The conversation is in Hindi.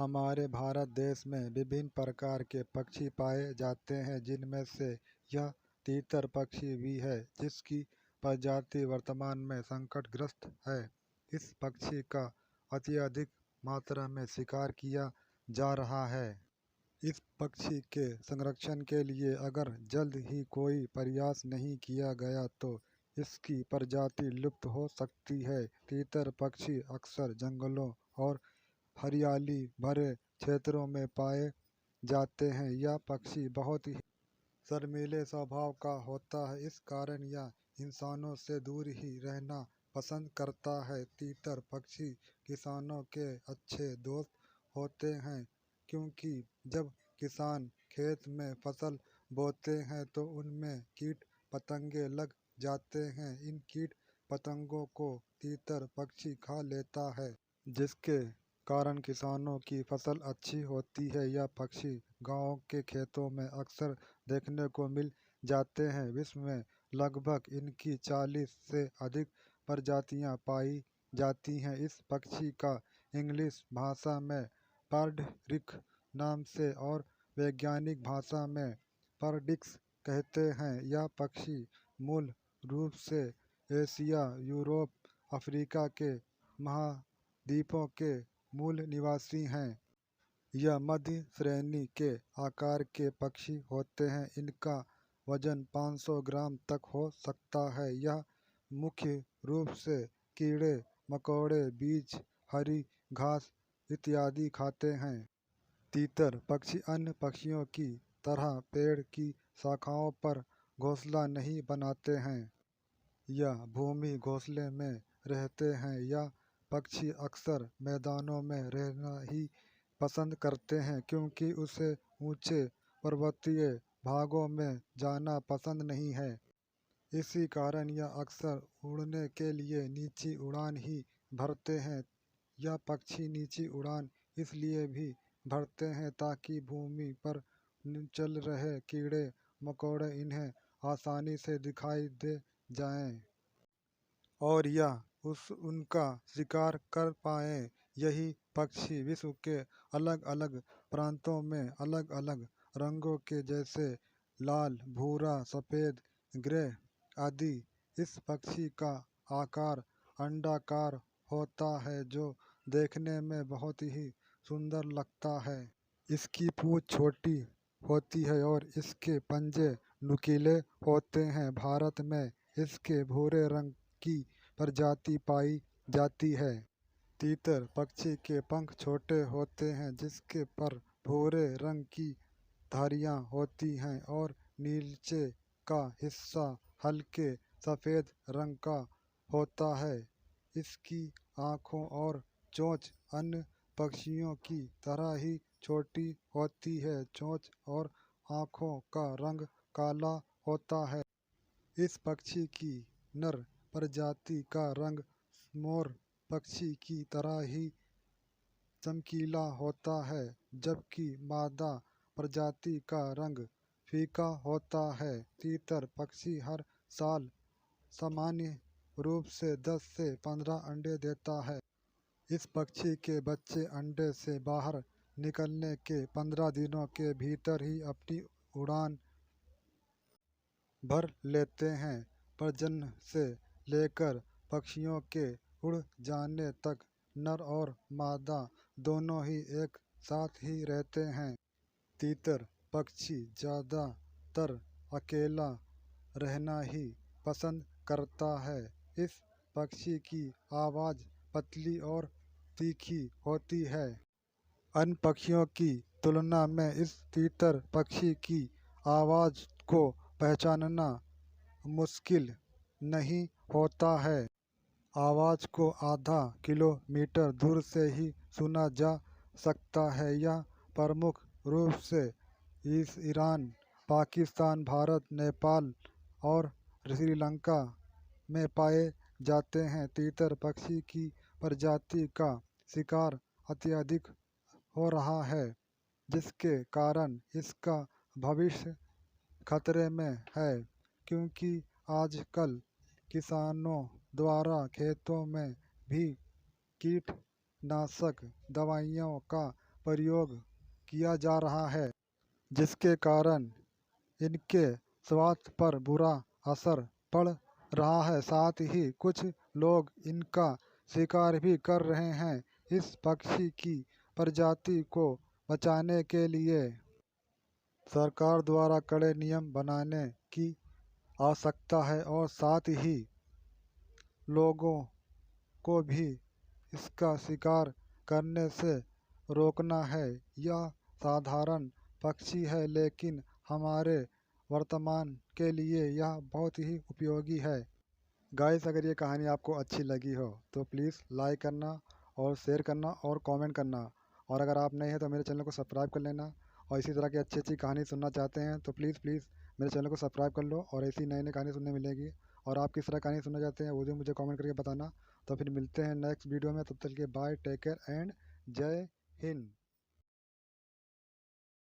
हमारे भारत देश में विभिन्न प्रकार के पक्षी पाए जाते हैं, जिनमें से यह तीतर पक्षी भी है, जिसकी प्रजाति वर्तमान में संकटग्रस्त है। इस पक्षी का अत्यधिक मात्रा में शिकार किया जा रहा है। इस पक्षी के संरक्षण के लिए अगर जल्द ही कोई प्रयास नहीं किया गया तो इसकी प्रजाति लुप्त हो सकती है। तीतर पक्षी अक्सर जंगलों और हरियाली भरे क्षेत्रों में पाए जाते हैं। यह पक्षी बहुत ही शर्मीले स्वभाव का होता है, इस कारण यह इंसानों से दूर ही रहना पसंद करता है। तीतर पक्षी किसानों के अच्छे दोस्त होते हैं, क्योंकि जब किसान खेत में फसल बोते हैं तो उनमें कीट पतंगे लग जाते हैं। इन कीट पतंगों को तीतर पक्षी खा लेता है, जिसके कारण किसानों की फसल अच्छी होती है। यह पक्षी गाँव के खेतों में अक्सर देखने को मिल जाते हैं। विश्व में लगभग इनकी 40 से अधिक प्रजातियां पाई जाती हैं। इस पक्षी का इंग्लिश भाषा में पर्डरिक नाम से और वैज्ञानिक भाषा में पर्डिक्स कहते हैं। यह पक्षी मूल रूप से एशिया, यूरोप, अफ्रीका के महाद्वीपों के मूल निवासी हैं। यह मध्य श्रेणी के आकार के पक्षी होते हैं। इनका वजन 500 ग्राम तक हो सकता है। यह मुख्य रूप से कीड़े मकोड़े, बीज, हरी घास इत्यादि खाते हैं। तीतर पक्षी अन्य पक्षियों की तरह पेड़ की शाखाओं पर घोंसला नहीं बनाते हैं। यह भूमि घोंसले में रहते हैं। यह पक्षी अक्सर मैदानों में रहना ही पसंद करते हैं, क्योंकि उसे ऊंचे पर्वतीय भागों में जाना पसंद नहीं है। इसी कारण यह अक्सर उड़ने के लिए नीची उड़ान ही भरते हैं। यह पक्षी नीची उड़ान इसलिए भी भरते हैं ताकि भूमि पर चल रहे कीड़े मकोड़े इन्हें आसानी से दिखाई दे जाएं और यह उनका शिकार कर पाएं। यही पक्षी विश्व के अलग अलग प्रांतों में अलग अलग रंगों के, जैसे लाल, भूरा, सफ़ेद, ग्रे आदि। इस पक्षी का आकार अंडाकार होता है, जो देखने में बहुत ही सुंदर लगता है। इसकी पूँछ छोटी होती है और इसके पंजे नुकीले होते हैं। भारत में इसके भूरे रंग की प्रजाति पाई जाती है। तीतर पक्षी के पंख छोटे होते हैं, जिसके पर भूरे रंग की धारियाँ होती हैं और नीचे का हिस्सा हल्के सफ़ेद रंग का होता है। इसकी आँखों और चोंच अन्य पक्षियों की तरह ही छोटी होती है। चोंच और आँखों का रंग काला होता है। इस पक्षी की नर प्रजाति का रंग मोर पक्षी की तरह ही चमकीला होता है, जबकि मादा प्रजाति का रंग फीका होता है। तीतर पक्षी हर साल सामान्य रूप से 10 से 15 अंडे देता है। इस पक्षी के बच्चे अंडे से बाहर निकलने के 15 दिनों के भीतर ही अपनी उड़ान भर लेते हैं। प्रजनन से लेकर पक्षियों के उड़ जाने तक नर और मादा दोनों ही एक साथ ही रहते हैं। तीतर पक्षी ज़्यादातर अकेला रहना ही पसंद करता है। इस पक्षी की आवाज़ पतली और तीखी होती है। अन्य पक्षियों की तुलना में इस तीतर पक्षी की आवाज़ को पहचानना मुश्किल नहीं होता है। आवाज़ को आधा किलोमीटर दूर से ही सुना जा सकता है। यह प्रमुख रूप से ईरान, पाकिस्तान, भारत, नेपाल और श्रीलंका में पाए जाते हैं। तीतर पक्षी की प्रजाति का शिकार अत्यधिक हो रहा है, जिसके कारण इसका भविष्य खतरे में है, क्योंकि आजकल किसानों द्वारा खेतों में भी कीटनाशक दवाइयों का प्रयोग किया जा रहा है, जिसके कारण इनके स्वास्थ्य पर बुरा असर पड़ रहा है। साथ ही कुछ लोग इनका शिकार भी कर रहे हैं। इस पक्षी की प्रजाति को बचाने के लिए सरकार द्वारा कड़े नियम बनाने की आवश्यकता है और साथ ही लोगों को भी इसका शिकार करने से रोकना है। यह साधारण पक्षी है, लेकिन हमारे वर्तमान के लिए यह बहुत ही उपयोगी है। गाइस, अगर ये कहानी आपको अच्छी लगी हो तो प्लीज़ लाइक करना और शेयर करना और कमेंट करना। और अगर आप नए हैं तो मेरे चैनल को सब्सक्राइब कर लेना। और इसी तरह की अच्छी अच्छी कहानी सुनना चाहते हैं तो प्लीज़ मेरे चैनल को सब्सक्राइब कर लो और ऐसी नई नई कहानी सुनने मिलेगी। और आप किस तरह कहानी सुनना चाहते हैं वो भी मुझे कमेंट करके बताना। तो फिर मिलते हैं नेक्स्ट वीडियो में। तब तक के बाय, टेक केयर एंड जय हिंद।